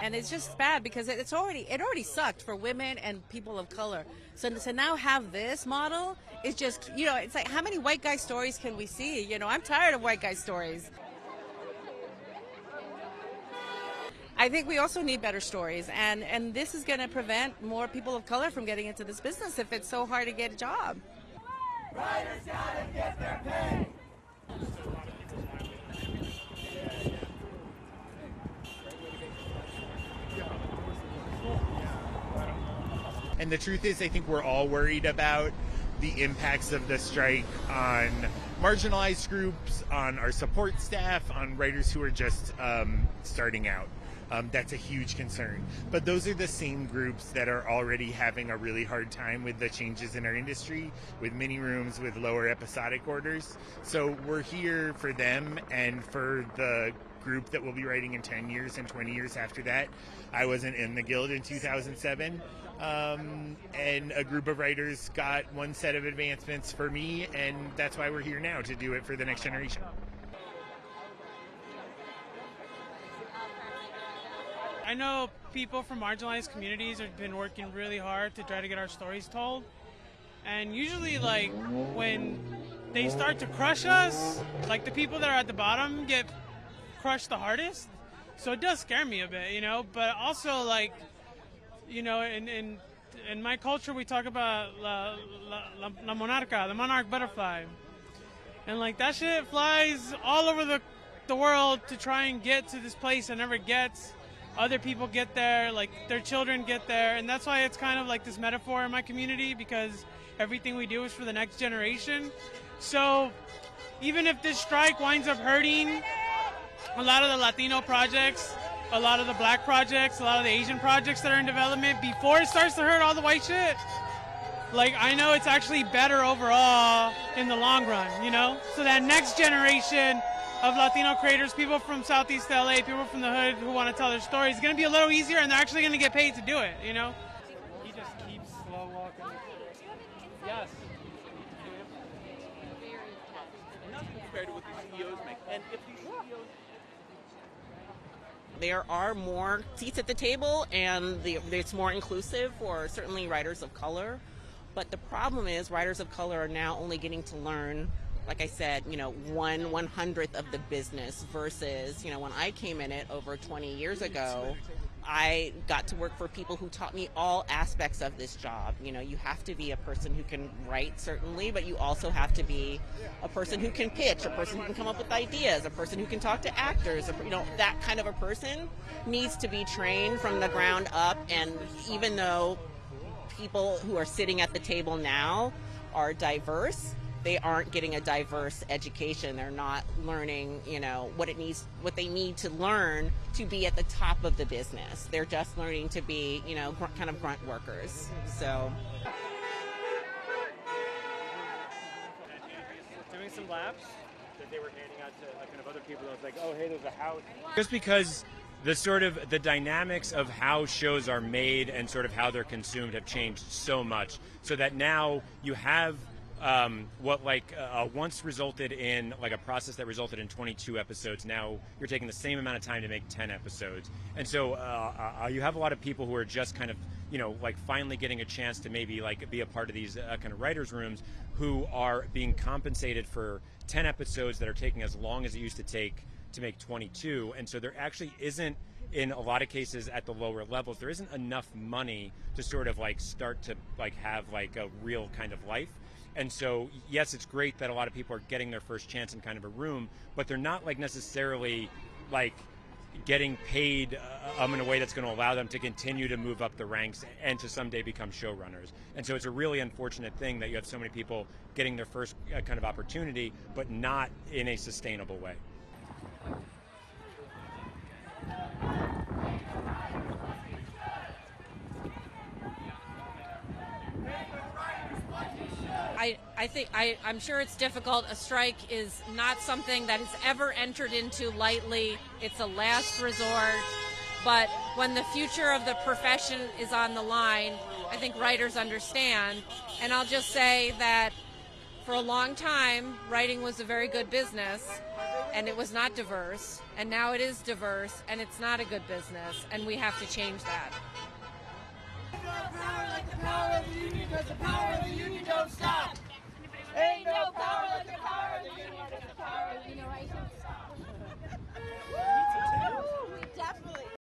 And it's just bad because it already sucked for women and people of color. So to now have this model is just, it's like, how many white guy stories can we see? I'm tired of white guy stories. I think we also need better stories, and this is going to prevent more people of color from getting into this business if it's so hard to get a job. Writers gotta get their pay. And the truth is, I think we're all worried about the impacts of the strike on marginalized groups, on our support staff, on writers who are just starting out. That's a huge concern. But those are the same groups that are already having a really hard time with the changes in our industry, with mini rooms, with lower episodic orders. So we're here for them and for the group that will be writing in 10 years and 20 years after that. I wasn't in the Guild in 2007. And a group of writers got one set of advancements for me, and that's why we're here now, to do it for the next generation. I know people from marginalized communities have been working really hard to try to get our stories told. And usually, like, when they start to crush us, like, the people that are at the bottom get crushed the hardest. So it does scare me a bit, but also, like, in my culture, we talk about la monarca, the monarch butterfly. And, like, that shit flies all over the world to try and get to this place and never gets. Other people get there, like, their children get there. And that's why it's kind of like this metaphor in my community, because everything we do is for the next generation. So even if this strike winds up hurting a lot of the Latino projects, a lot of the black projects, a lot of the Asian projects that are in development, before it starts to hurt all the white shit, like, I know it's actually better overall in the long run, So that next generation of Latino creators, people from Southeast LA, people from the hood who want to tell their stories, it's going to be a little easier, and they're actually going to get paid to do it, He just keeps slow walking. Yes. Nothing compared to what these CEOs make. And if these CEOs... There are more seats at the table, and it's more inclusive for certainly writers of color. But the problem is writers of color are now only getting to learn, like I said, 1/100th of the business versus, when I came in it over 20 years ago, I got to work for people who taught me all aspects of this job. You have to be a person who can write, certainly, but you also have to be a person who can pitch, a person who can come up with ideas, a person who can talk to actors. That kind of a person needs to be trained from the ground up. And even though people who are sitting at the table now are diverse, they aren't getting a diverse education. They're not learning, what they need to learn to be at the top of the business. They're just learning to be, kind of grunt workers. So. Doing some laps that they were handing out to kind of other people. I was like, oh, hey, there's a house. Just because the dynamics of how shows are made and sort of how they're consumed have changed so much, so that now you have what once resulted in like a process that resulted in 22 episodes. Now you're taking the same amount of time to make 10 episodes. And so you have a lot of people who are just kind of, finally getting a chance to maybe be a part of these kind of writers' rooms, who are being compensated for 10 episodes that are taking as long as it used to take to make 22. And so there actually isn't, in a lot of cases at the lower levels, there isn't enough money to sort of start to have a real kind of life. And so, yes, it's great that a lot of people are getting their first chance in kind of a room, but they're not necessarily getting paid in a way that's going to allow them to continue to move up the ranks and to someday become showrunners. And so it's a really unfortunate thing that you have so many people getting their first kind of opportunity, but not in a sustainable way. I'm sure it's difficult. A strike is not something that is ever entered into lightly. It's a last resort. But when the future of the profession is on the line, I think writers understand. And I'll just say that for a long time, writing was a very good business. and it was not diverse, and now it is diverse, and it's not a good business, and we have to change that. Power like the power of the union, 'cause the power of the union don't stop. Ain't no